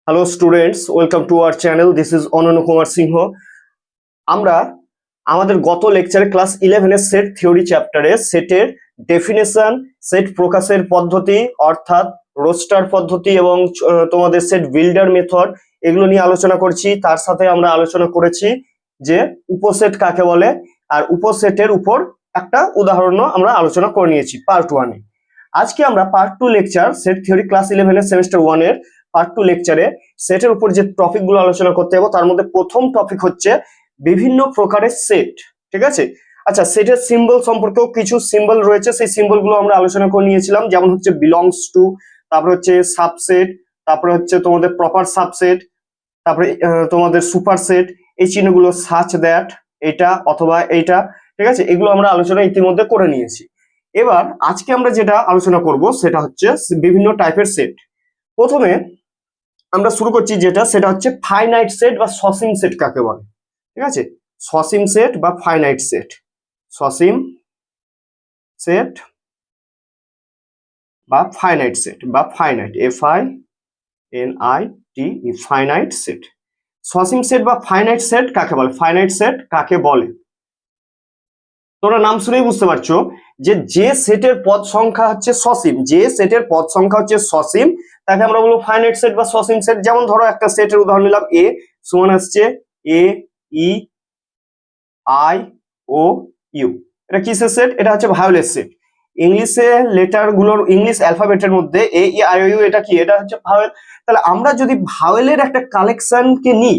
Hello students, welcome to our channel. This is অনন্য কুমার সিংহ। আমরা আমাদের গত লেকচারে ক্লাস 11 সেট থিওরি চ্যাপ্টারে সেটের ডেফিনেশন, সেট প্রকাশের পদ্ধতি অর্থাৎ রোস্টার পদ্ধতি এবং তোমাদের সেট বিল্ডার মেথড এগুলো নিয়ে আলোচনা করছি। তার সাথে আমরা আলোচনা করেছি যে উপসেট কাকে বলে, আর উপসেটের উপর একটা উদাহরণও আমরা আলোচনা করে নিয়েছি পার্ট 1-এ। আজকে আমরা part 2 lecture set theory class 11 semester 1 এর পার্ট 2 লেকচারে সেটের উপর যে টপিকগুলো আলোচনা করতে হবে তার মধ্যে প্রথম টপিক হচ্ছে বিভিন্ন প্রকারের সেট। ঠিক আছে, আচ্ছা, সেটের সিম্বল সম্পর্কেও কিছু সিম্বল রয়েছে, সেই সিম্বল গুলো আমরা আলোচনা করে নিয়েছিলাম। যেমন হচ্ছে বিলংস টু, তারপরে হচ্ছে সাবসেট, তারপরে হচ্ছে তোমাদের প্রপার সাবসেট, তারপরে তোমাদের সুপার সেট, এই চিহ্নগুলো সাচ দ্যাট, এটা অথবা এইটা। ঠিক আছে, এগুলো আমরা আলোচনা ইতিমধ্যে করে নিয়েছি। এবার আজকে আমরা যেটা আলোচনা করব সেটা হচ্ছে বিভিন্ন টাইপের সেট। প্রথমে আমরা শুরু করছি যেটা, সেটা হচ্ছে ফাইনাইট সেট বা সসীম সেট কাকে বলে। ঠিক আছে, সসীম সেট বা ফাইনাইট সেট। সসীম সেট বা ফাইনাইট সেট বা ফাইনাইট, FINIT, ফাইনাইট সেট। সসীম সেট বা ফাইনাইট সেট কাকে বলে? ফাইনাইট সেট কাকে বলে তোমরা নাম শুনেই বুঝতে পারছো যে সেটের পদ সংখ্যা হচ্ছে সসীম, যে সেটের পদ সংখ্যা হচ্ছে সসীম তাকে আমরা বলবো ফাইনাইট সেট বা সসীম সেট। যেমন ধরো একটা সেটের উদাহরণ নিলাম, এ সমান আসছে AEIOU, এটা কিসের সেট? এটা হচ্ছে ভায়োলেট সেট। ইংলিশে লেটার গুলোর, ইংলিশ অ্যালফাবেটের মধ্যে AEIOU এটা কি? এটা হচ্ছে ভাওয়েল। তাহলে আমরা যদি ভাওয়েলের একটা কালেকশনকে নিই,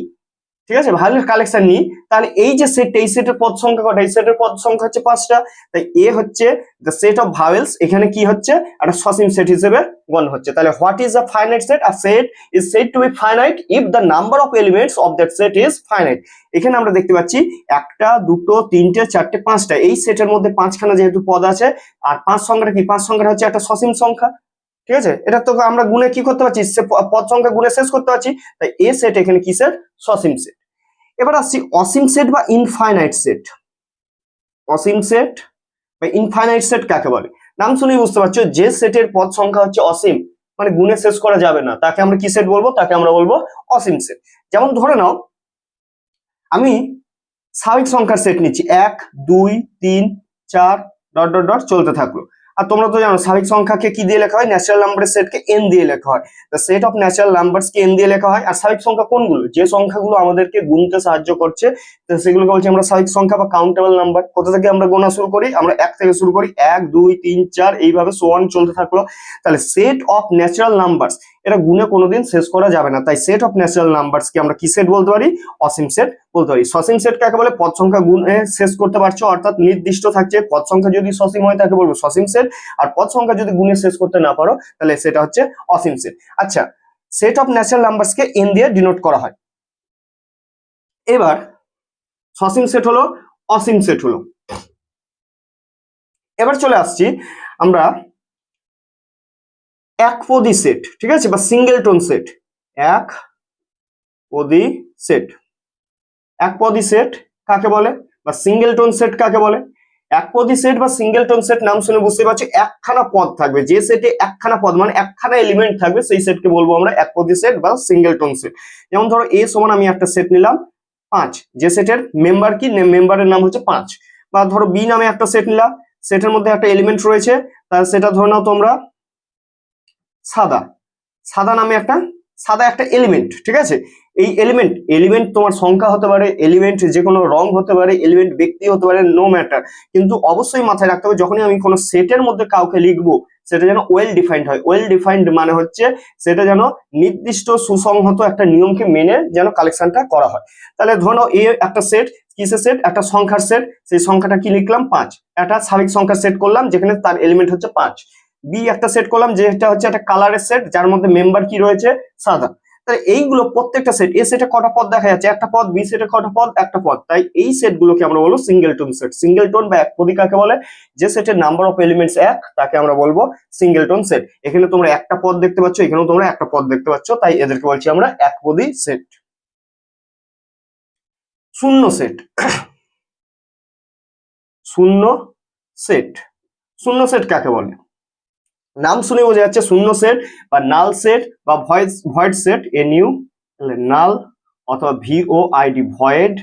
ঠিক আছে, ভায়োলেট কালেকশন নিই, তাহলে এই যে সেট, এই সেটের পদ সংখ্যা কটা? এই সেটের পদ সংখ্যা হচ্ছে 5টা। তাই এ হচ্ছে দ্য সেট অফ ভাওয়েলস, এখানে কি হচ্ছে? একটা সসীম সেট হিসেবে গণ্য হচ্ছে। তাহলে what is a finite set? A set is said to be finite if the number of elements of that set is finite. এখানে আমরা দেখতে পাচ্ছি একটা, দুটো, তিনটে, চারটে, 5টা। এই সেটের মধ্যে 5খানা যেহেতু পদ আছে, আর 5 সংখ্যাটা কি? 5 সংখ্যাটা হচ্ছে একটা সসীম সংখ্যা। ঠিক আছে, এটা তো আমরা গুণে কি করতে পারছি? পদ সংখ্যা গুণে শেষ করতে পারছি। তাই এ সেট এখানে কি সেট? সসীম সেট। এবার আসছি অসীম সেট বা ইনফাইনাইট সেট। অসীম সেট বা ইনফাইনাইট সেট কাকে বলে? নাম শুনেই বুঝতে পারছো, যে সেটের পদ সংখ্যা হচ্ছে অসীম, মানে গুণে শেষ করা যাবে না, তাকে আমরা কি সেট বলবো? তাকে আমরা বলবো অসীম সেট। যেমন ধরে নাও আমি স্বাভাবিক সংখ্যার সেট নিচ্ছি, 1 2 3 4 ডট ডট ডট চলতে থাকলো। আর তোমরা তো জানো স্বাভাবিক সংখ্যাকে কি দিয়ে লেখা হয়? ন্যাচারাল নাম্বারের সেটকে n দিয়ে লেখা হয়। The set of natural numbers K n দিয়ে লেখা হয়। আর স্বাভাবিক সংখ্যা কোনগুলো? যে সংখ্যাগুলো আমাদেরকে গুনতে সাহায্য করছে, তো সেগুলোকে বলছি আমরা স্বাভাবিক সংখ্যা বা কাউন্টেবল নাম্বার। কোথা থেকে আমরা গোনা শুরু করি? আমরা 1 থেকে শুরু করি, 1 2 3 4 এইভাবে সো অন চলতে থাকলো। তাহলে সেট অফ ন্যাচারাল নাম্বারস, এটা গুণে কোনোদিন শেষ করা যাবে না, তাই সেট অফ ন্যাচারাল নাম্বারস কে আমরা কি সেট বলতে পারি? অসীম সেট বলতে পারি। সসীম সেট কাকে বলে? পদ সংখ্যা গুণে শেষ করতে পারছো, অর্থাৎ নির্দিষ্ট থাকছে। পদ সংখ্যা যদি সসীম হয় তাকে বলবো সসীম সেট, আর পদ সংখ্যা যদি গুণে শেষ করতে না পারো তাহলে সেটা হচ্ছে অসীম সেট। আচ্ছা, set of natural numbers K n দিয়ে ডিনোট করা হয়। এবার সসীম সেট হলো, অসীম সেট হলো। এবার চলে আসছি আমরা একপদী সেট, ঠিক আছে, বা সিঙ্গেলটন সেট। একপদী সেট, একপদী সেট কাকে বলে বা সিঙ্গেলটন সেট কাকে বলে? একপদী সেট বা সিঙ্গেলটন সেট নাম শুনে বুঝতে পারছি একখানা পদ থাকবে, যে সেটে একখানা পদ মানে একখানা এলিমেন্ট থাকবে সেই সেটকে বলবো আমরা একপদী সেট বা সিঙ্গেলটন সেট। যেমন ধরো এ সমান আমি একটা সেট নিলাম 5, যে সেটের মেম্বার কি? মেম্বারের নাম হচ্ছে 5। বা ধরো বি নামে একটা সেট নিলাম, সেটের মধ্যে একটা এলিমেন্ট রয়েছে, তার সেটা ধরে নাও তোমরা সাদা। সাদা নামে একটা, সাদা একটা এলিমেন্ট, ঠিক আছে। এই এলিমেন্ট, এলিমেন্ট তোমার সংখ্যা হতে পারে, এলিমেন্ট যে কোনো রং হতে পারে, এলিমেন্ট ব্যক্তি হতে পারে, নো ম্যাটার। কিন্তু অবশ্যই মাথায় রাখতে হবে যখনই আমি কোনো সেটের মধ্যে কাউকে লিখবো সেটা যেন ওয়েল ডিফাইন্ড হয়। ওয়েল ডিফাইন্ড মানে হচ্ছে সেটা যেন নির্দিষ্ট সুসংহত একটা নিয়মকে মেনে যেন কালেকশনটা করা হয়। তাহলে ধরো এ একটা সেট, কিসের সেট? একটা সংখ্যার সেট। সেই সংখ্যাটা কি লিখলাম? 5। একটা স্বাভাবিক সংখ্যার সেট করলাম যেখানে তার এলিমেন্ট হচ্ছে 5। বি একটা সেট করলাম যেটা হচ্ছে একটা কালারের সেট, যার মধ্যে মেম্বার কি রয়েছে? সাদা। তাহলে এইগুলো প্রত্যেকটা সেট, এ সেটে কটা পদ দেখা যাচ্ছে? একটা পদ। বি সেটে কটা পদ? একটা পদ। তাই এই সেটগুলোকে আমরা বলবো সিঙ্গেলটন সেট। সিঙ্গেলটন বা একপদী কাকে বলে? যে সেটের নাম্বার অফ এলিমেন্টস 1 তাকে আমরা বলবো সিঙ্গেলটন সেট। এখানে তোমরা একটা পদ দেখতে পাচ্ছ, এখানেও তোমরা একটা পদ দেখতে পাচ্ছ, তাই এদেরকে বলছি আমরা একপদী সেট। শূন্য সেট, শূন্য সেট, শূন্য সেট কাকে বলে? নাম শুনে বোঝা যাচ্ছে শূন্য সেট বা নাল সেট বা ভয়েড সেট, NU নাল, অথবা VOID ভয়েড,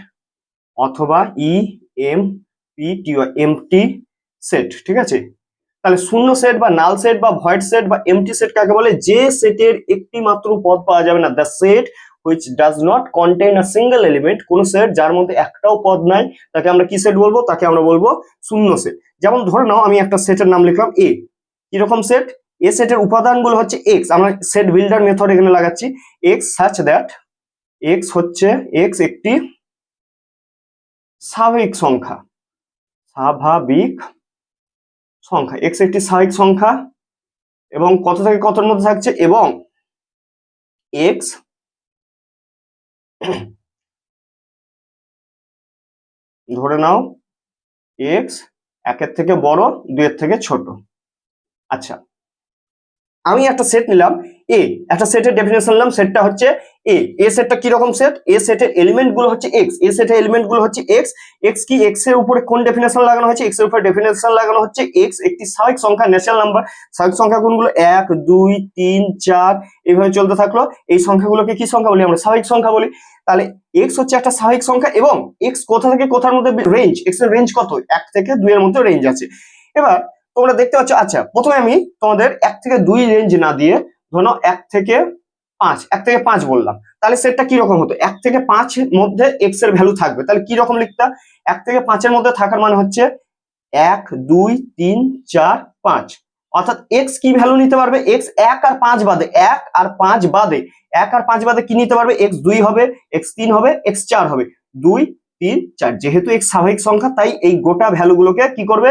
অথবা EMPTY এমটি সেট। ঠিক আছে, তাহলে শূন্য সেট বা নাল সেট বা ভয়েড সেট বা এমটি সেট কাকে বলে? যে সেটের একটি মাত্র পদ পাওয়া যাবে না, the set which does not contain a single element, কোন সেট যার মধ্যে একটাও পদ নাই তাকে আমরা কি সেট বলবো? তাকে আমরা বলবো শূন্য সেট। যেমন ধরে নাও আমি একটা সেটের নাম লিখলাম এ, কিরকম সেট? এ সেটের উপাদানগুলো হচ্ছে এক্স, আমরা সেট বিল্ডার মেথড এখানে লাগাচ্ছি, এক্স সাচ দ্যাট এক্স হচ্ছে এক্স একটি স্বাভাবিক সংখ্যা, স্বাভাবিক সংখ্যা, এক্স একটি স্বাভাবিক সংখ্যা এবং কত থেকে কতর মধ্যে থাকছে, এবং এক্স ধরে নাও এক্স একের থেকে বড়, দুইয়ের থেকে ছোট। আচ্ছা, আমি একটা সেট নিলাম এ, একটা সেটের ডেফিনেশন নিলাম, সেটটা হচ্ছে এ। এ সেটটা কি রকম সেট? এ সেটের এলিমেন্ট গুলো হচ্ছে এক্স, এ সেটের এলিমেন্ট গুলো হচ্ছে এক্স। এক্স কি? এক্স এর উপরে কোন ডেফিনেশন লাগানো হয়েছে? এক্স এর উপরে ডেফিনেশন লাগানো হচ্ছে এক্স একটি স্বাভাবিক সংখ্যা, ন্যাচারাল নাম্বার। স্বাভাবিক সংখ্যা কোনগুলো? 1 2 3 4 এইভাবে চলতে থাকলো। এই সংখ্যাগুলোকে কি সংখ্যা বলি? আমরা স্বাভাবিক সংখ্যা বলি। তাহলে এক্স হচ্ছে একটা স্বাভাবিক সংখ্যা এবং এক্স কোথা থেকে কোথার মধ্যে রেঞ্জ, এক্স এর রেঞ্জ কত? 1 থেকে 2 এর মধ্যে রেঞ্জ আছে। এবার তোমরা দেখতে পাচ্ছ, আচ্ছা প্রথমে আমি তোমাদের 1 থেকে 2 রেঞ্জ না দিয়ে ধরো 1 থেকে 5 বললাম, তাহলে সেটটা কি রকম হতো? 1 থেকে 5 এর মধ্যে এক্স এর ভ্যালু থাকবে, তাহলে কি রকম লিখতা? 1 থেকে 5 এর মধ্যে থাকার মানে হচ্ছে 1 2 3 4 5, অর্থাৎ এক্স কি ভ্যালু নিতে পারবে? এক্স 1 আর 5 বাদে, 1 আর 5 বাদে, 1 আর 5 বাদে কি নিতে পারবে? এক্স 2 হবে, এক্স 3 হবে, এক্স 4 হবে, 2 3 4। যেহেতু এক্স স্বাভাবিক সংখ্যা তাই এই গোটা ভ্যালুগুলোকে কি করবে?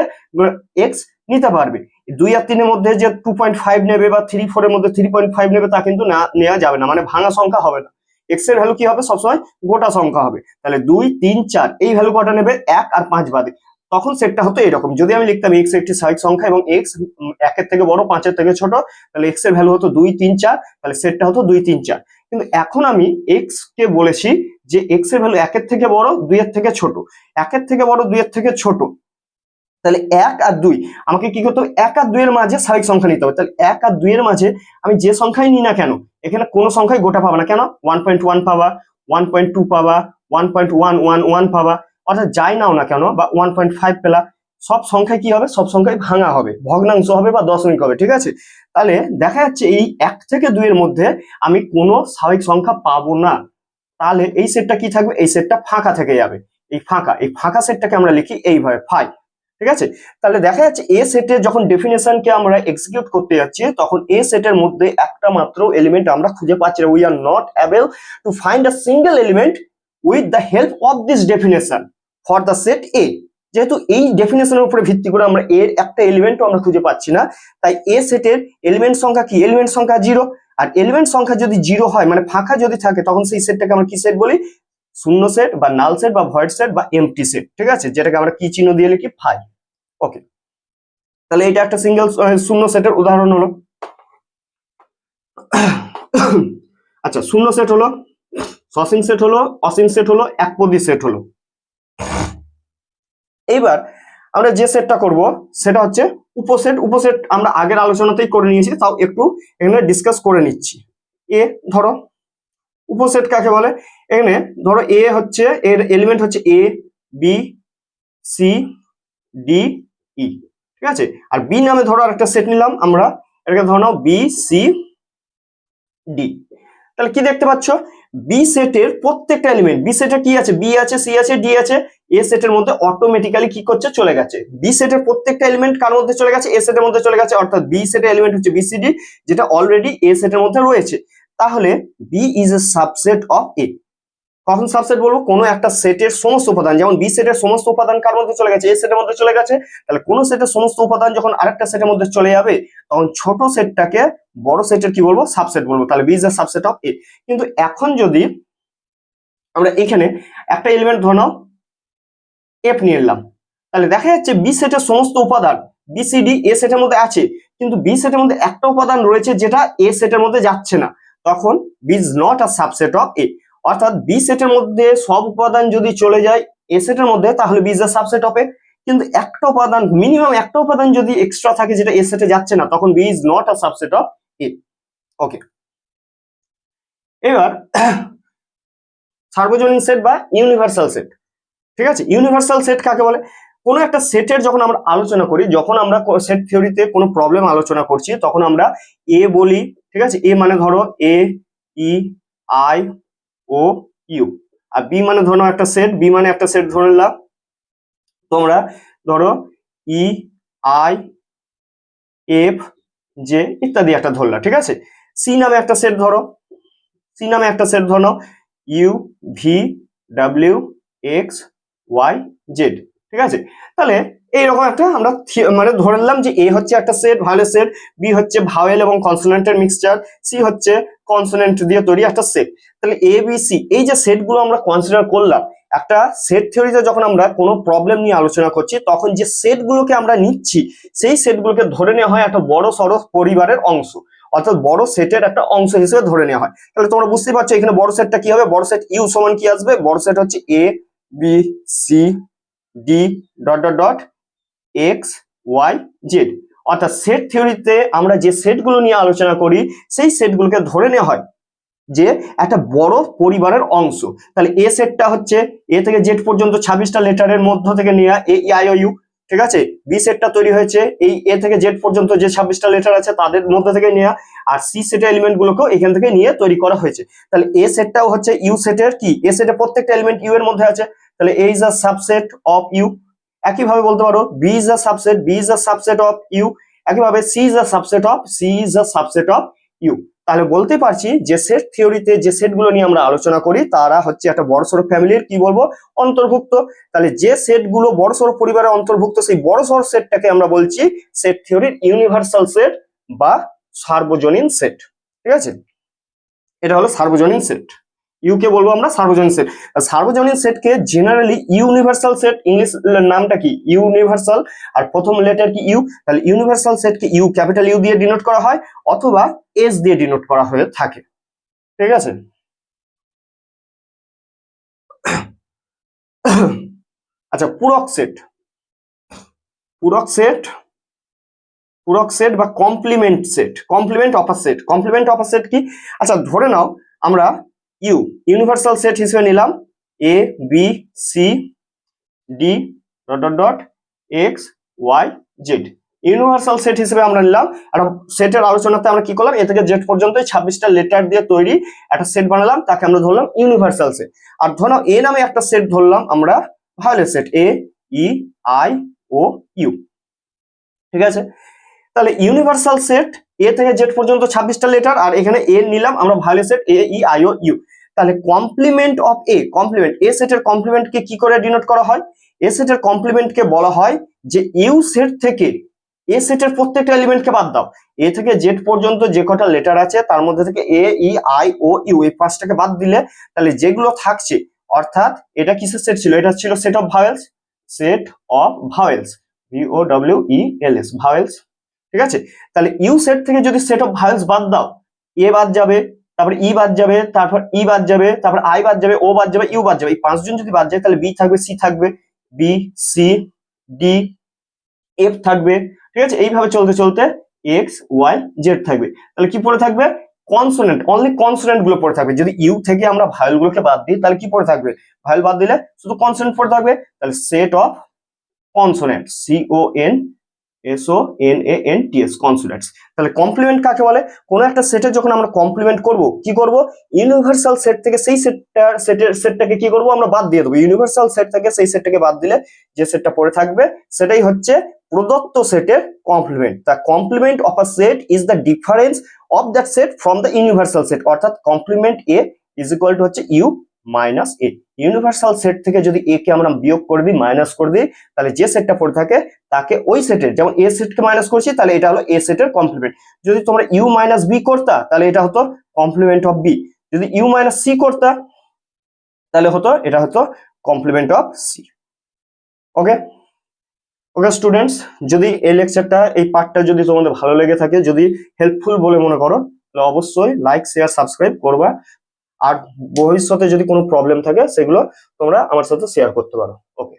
এক্স নিতে পারবে। 2 আর 3 এর মধ্যে যে 2.5 নেবে বা 3 4 এর মধ্যে 3.5 নেবে তা কিন্তু নেওয়া যাবে না, মানে ভাঙা সংখ্যা হবে না। এক্স এর ভ্যালু কি হবে? সবসময় গোটা সংখ্যা হবে। তাহলে 2 3 4 এই ভ্যালু কটা নেবে? 1 আর 5 বাদে। তখন সেটটা হতো এরকম, যদি আমি লিখতাম এক্স একটি স্বাভাবিক সংখ্যা এবং এক্স 1 এর থেকে বড় 5 এর থেকে ছোট, তাহলে এক্স এর ভ্যালু হতো 2 3 4, তাহলে সেটটা হতো 2 3 4। কিন্তু এখন আমি এক্স কে বলেছি যে এক্স এর ভ্যালু 1 এর থেকে বড়, 2 এর থেকে ছোট। 1 এর থেকে বড়, 2 এর থেকে ছোট, তাহলে 1 আর 2 আমাকে কি করতে হবে? 1 আর 2 এর মাঝে স্বাভাবিক সংখ্যা নিতে হবে। তাহলে 1 আর 2 এর মাঝে আমি যে সংখ্যাই নিই না কেন, এখানে কোনো সংখ্যাই গোটা পাবা না। কেন? 1.1 পাবা, 1.2 পাবা, 1.111 পাবা, অর্থাৎ যাই নাও না কেন, বা 1.5 পেলা, সব সংখ্যায় কি হবে? সব সংখ্যায় ভাঙা হবে, ভগ্নাংশ হবে বা দশমিক হবে। ঠিক আছে, তাহলে দেখা যাচ্ছে এই 1 থেকে 2 এর মধ্যে আমি কোনো স্বাভাবিক সংখ্যা পাবো না। তাহলে এই সেটটা কি থাকবে? এই সেটটা ফাঁকা থেকে যাবে। এই ফাঁকা সেটটাকে আমরা লিখি এইভাবে ফাই। ঠিক আছে, তাহলে দেখা যাচ্ছে এ সেটের যখন ডেফিনেশনকে আমরা এক্সিকিউট করতে যাচ্ছি তখন এ সেটের মধ্যে একটা মাত্র এলিমেন্ট আমরা খুঁজে পাচ্ছি না। We are not able to find a single element with the help of this definition for the set A. যেহেতু এই ডেফিনেশনের উপরে ভিত্তি করে আমরা এর একটা এলিমেন্টও আমরা খুঁজে পাচ্ছি না, তাই এ সেটের এলিমেন্ট সংখ্যা কি? এলিমেন্ট সংখ্যা 0। আর এলিমেন্ট সংখ্যা যদি 0 হয়, মানে ফাঁকা যদি থাকে, তখন সেই সেটটাকে আমরা কি সেট বলি? শূন্য সেট বা নাল সেট বা ভয়েড সেট বা এমটি সেট। ঠিক আছে, যেটাকে আমরা কি চিহ্ন দিয়ে লিখি? ফাই। ওকে, তাহলে এটা একটা সিঙ্গেল শূন্য সেটের উদাহরণ হলো। আচ্ছা, শূন্য সেট হলো, সসীম সেট হলো, অসীম সেট হলো, একপদী সেট হলো। এইবার আমরা যে সেটটা করব সেটা হচ্ছে উপসেট। উপসেট আমরা আগের আলোচনাতেই করে নিয়েছি, তাও একটু এখানে ডিসকাস করে নিচ্ছি। এ ধরো উপসেট কাকে বলে? এখানে ধরো এ হচ্ছে, এর এলিমেন্ট হচ্ছে A B C D E. ঠিক আছে, আর বি নামে ধরো আরেকটা সেট নিলাম আমরা, এটাকে ধরো নাও বি সি ডি। তাহলে কি দেখতে পাচ্ছ? বি সেটের প্রত্যেকটা এলিমেন্ট, বি সেটে কি আছে? বি আছে, সি আছে, ডি আছে, এ সেটের মধ্যে অটোমেটিক্যালি কি করছে? চলে গেছে। বি সেটের প্রত্যেকটা এলিমেন্ট কার মধ্যে চলে গেছে? এ সেটের মধ্যে চলে গেছে, অর্থাৎ বি সেটের এলিমেন্ট হচ্ছে বিসিডি, যেটা অলরেডি এ সেটের মধ্যে রয়েছে। তাহলে B is a subset of A. কখন সাবসেট বলবো? কোনো একটা সেটের সমস্ত উপাদান, যেমন বি সেটের সমস্ত উপাদান কার মধ্যে চলে গেছে? এ সেটের মধ্যে চলে গেছে। তাহলে কোন সেটের সমস্ত উপাদান যখন আরেকটা সেটের মধ্যে চলে যাবে তখন ছোট সেটটাকে বড় সেটের কি বলবো? সাবসেট বলবো। তাহলে B is the subset of A. কিন্তু এখন যদি আমরা এখানে একটা এলিমেন্ট ধরো নাও এফ নিয়ে এলাম, তাহলে দেখা যাচ্ছে বি সেটের সমস্ত উপাদান বিসিডি এ সেটের মধ্যে আছে, কিন্তু বি সেটের মধ্যে একটা উপাদান রয়েছে যেটা এ সেটের মধ্যে যাচ্ছে না, তখন B is not a subset of A. অর্থাৎ বি সেটের মধ্যে সব উপাদান যদি চলে যায় এ সেটের মধ্যে, তাহলে B is a subset of A. কিন্তু একটা উপাদান, মিনিমাম একটা উপাদান যদি এক্সট্রা থাকে যেটা এ সেটে যাচ্ছে না, তখন B is not a subset of A. Okay, এবার সার্বজনীন সেট বা ইউনিভার্সাল সেট। ঠিক আছে, ইউনিভার্সাল সেট কাকে বলে? কোনো একটা সেটের যখন আমরা আলোচনা করি, যখন আমরা সেট থিওরিতে কোনো প্রবলেম আলোচনা করছি, তখন আমরা এ বলি। ঠিক আছে, এ মানে ধরো A, E, I, O, U. আর বি মানে ধরো একটা সেট, বি মানে একটা সেট ধরে নিলাম। তোমরা ধরো ই, আই, এফ, জে ইত্যাদি একটা ধরলা। ঠিক আছে, সি নামে একটা সেট ধরো, সি নামে একটা সেট ধরো U, V, W, X, Y, Z. ঠিক আছে, তাহলে এইরকম একটা আমরা মানে ধরে নিলাম যে এ হচ্ছে একটা সেট, ভাওয়েলের সেট, বি হচ্ছে ভাওয়েল এবং কনসোনেন্টের মিক্সচার, সি হচ্ছে কনসোনেন্ট দিয়ে তৈরি একটা সেট। তাহলে এ বি সি এই যে সেটগুলো আমরা কনসিডার করলাম, একটা সেট থিওরিতে যখন আমরা কোনো প্রবলেম নিয়ে আলোচনা করছি, তখন যে সেটগুলোকে আমরা নিচ্ছি, সেই সেটগুলোকে ধরে নেওয়া হয় একটা বড় সড়ো পরিবারের অংশ, অর্থাৎ বড় সেটের একটা অংশ হিসেবে ধরে নেওয়া হয়। তাহলে তোমরা বুঝতে পারছো এখানে বড় সেটটা কি হবে? বড় সেট ইউ সমান কি আসবে? বড় সেট হচ্ছে A B C D dot dot dot X Y Z. অর্থাৎ সেট থিওরিতে আমরা যে সেটগুলো নিয়ে আলোচনা করি, সেই সেটগুলোকে ধরে নেওয়া হয় যে একটা বড় পরিবারের অংশ। তাহলে এ সেটটা হচ্ছে এ থেকে জেড পর্যন্ত 26টা লেটারের মধ্য থেকে নেওয়া, এ আই ও ইউ। ঠিক আছে, বি সেটটা তৈরি হয়েছে এই এ থেকে জেড পর্যন্ত যে 26টা লেটার আছে তাদের মধ্য থেকে নেওয়া, আর সি সেটের এলিমেন্ট গুলোকেও এখান থেকে নিয়ে তৈরি করা হয়েছে। তাহলে এ সেটটাও হচ্ছে ইউ সেটের কি, এ সেটের প্রত্যেকটা এলিমেন্ট ইউ এর মধ্যে আছে, তাহলে A is a subset of U. একইভাবে বলতে পারো B is a subset, B is a subset of U. একইভাবে C is a subset of, C is a subset of U. তাহলে বলতে পারছি যে সেট থিওরিতে যে সেটগুলো নিয়ে আমরা আলোচনা করি তারা হচ্ছে একটা বড়সড় ফ্যামিলির কি বলবো অন্তর্ভুক্ত। তাহলে যে সেটগুলো বড়সড় পরিবারের অন্তর্ভুক্ত, সেই বড়সড় সেটটাকে আমরা বলছি সেট থিওরির ইউনিভার্সাল সেট বা সার্বজনীন সেট। ঠিক আছে, এটা হলো সার্বজনীন সেট। ইউ কে বলবো আমরা সার্বজনীন সেট। সার্বজনীন সেটকে জেনারেলি ইউনিভার্সাল সেট, ইংলিশ নামটা কি ইউনিভার্সাল, আর প্রথম লেটার কি ইউ, তাহলে ইউনিভার্সাল সেটকে ইউ ক্যাপিটাল ইউ দিয়ে ডিনোট করা হয় অথবা এস দিয়ে ডিনোট করা হয়ে থাকে। ঠিক আছে, আচ্ছা পূরক সেট, পূরক সেট, পূরক সেট বা complement set, complement of a set. Complement of a set কি? আচ্ছা ধরে নাও আমরা ইউ ইউনিভার্সাল সেট হিসেবে নিলাম A B C D dot dot dot X Y Z. Universal set হিসেবে আমরা নিলাম, একটা সেটের আলোচনাতে আমরা কি করলাম, এ থেকে জেড পর্যন্ত 26টা লেটার দিয়ে তৈরি একটা সেট বানালাম, তাকে আমরা ধরলাম ইউনিভার্সাল সেট। আর ধরো এ নামে একটা সেট ধরলাম আমরা vowel set, A E I O U. ঠিক আছে, তাহলে ইউনিভার্সাল সেট এ থেকে জেড পর্যন্ত 26টা লেটার, আর এখানে এ নিলাম আমরা vowel set A E I O U. তাহলে complement of A, complement A সেটের কমপ্লিমেন্টকে কি করে ডিনোট করা হয়? এ সেটের কমপ্লিমেন্টকে বলা হয় যে ইউ সেট থেকে এ সেটের প্রত্যেকটা এলিমেন্টকে বাদ দাও, এ থেকে জেড পর্যন্ত যে কটা লেটার আছে তার মধ্যে থেকে এ ই আই ও ইউ এই পাঁচটাকে বাদ দিলে তাহলে যেগুলো থাকছে, অর্থাৎ এটা কিসের সেট ছিল? এটা ছিল set of vowels, set of vowels, V O W E L S, vowels. ঠিক আছে, তাহলে ইউ সেট থেকে যদি সেট অফ ভাওয়েলস বাদ দাও, এ বাদ যাবে, তারপরে ই বাদ যাবে, তারপর ই বাদ যাবে, তারপর আই বাদ যাবে, ও বাদ যাবে, ইউ বাদ যাবে। এই পাঁচজন যদি বাদ যায় তাহলে বি থাকবে, সি থাকবে, বি সি ডি এফ থাকবে। ঠিক আছে, এইভাবে চলতে চলতে এক্স ওয়াই জেড থাকবে। তাহলে কি পড়ে থাকবে? কনসোনেন্ট, অনলি কনসোনেন্ট গুলো পড়ে থাকবে। যদি ইউ থেকে আমরা ভায়োল গুলোকে বাদ দিই তাহলে কি পড়ে থাকবে? ভায়োল বাদ দিলে শুধু কনসোনেন্ট পড়ে থাকবে। তাহলে set of consonant, C O N S O N A N T S, consonants. তাহলে কমপ্লিমেন্ট কাকে বলে? কোন একটা সেটে যখন আমরা কমপ্লিমেন্ট করব, কি করব? ইউনিভার্সাল সেট থেকে সেই সেটটাকে কি করব? আমরা বাদ দিয়ে দেবো। ইউনিভার্সাল সেট থেকে সেই সেটটাকে বাদ দিলে যে সেটটা পড়ে থাকবে সেটাই হচ্ছে প্রদত্ত সেটের complement. The complement of a set is the difference of that set from the universal set. অর্থাৎ complement A is equal to হচ্ছে U minus A. Universal set থেকে যদি এ কে আমরা বিয়োগ করে দিই, মাইনাস করে দিই, তাহলে যে সেটটা পড়ে থাকে তাকে ওই সেটের, যেমন এ সেটকে মাইনাস করছি তাহলে এটা হলো এ সেটের কমপ্লিমেন্ট। যদি তোমরা ইউ মাইনাস বি করতা তাহলে এটা হতো কমপ্লিমেন্ট অফ বি। যদি ইউ মাইনাস সি করতা তাহলে হতো এটা হতো complement of C. Okay, okay students, যদি এই লেকচারটা, এই পার্টটা যদি তোমাদের ভালো লেগে থাকে, যদি হেল্পফুল বলে মনে করো, তাহলে অবশ্যই লাইক শেয়ার সাবস্ক্রাইব করবা। আর ভবিষ্যতে যদি কোনো প্রবলেম থাকে সেগুলো তোমরা আমার সাথে শেয়ার করতে পারো। ওকে।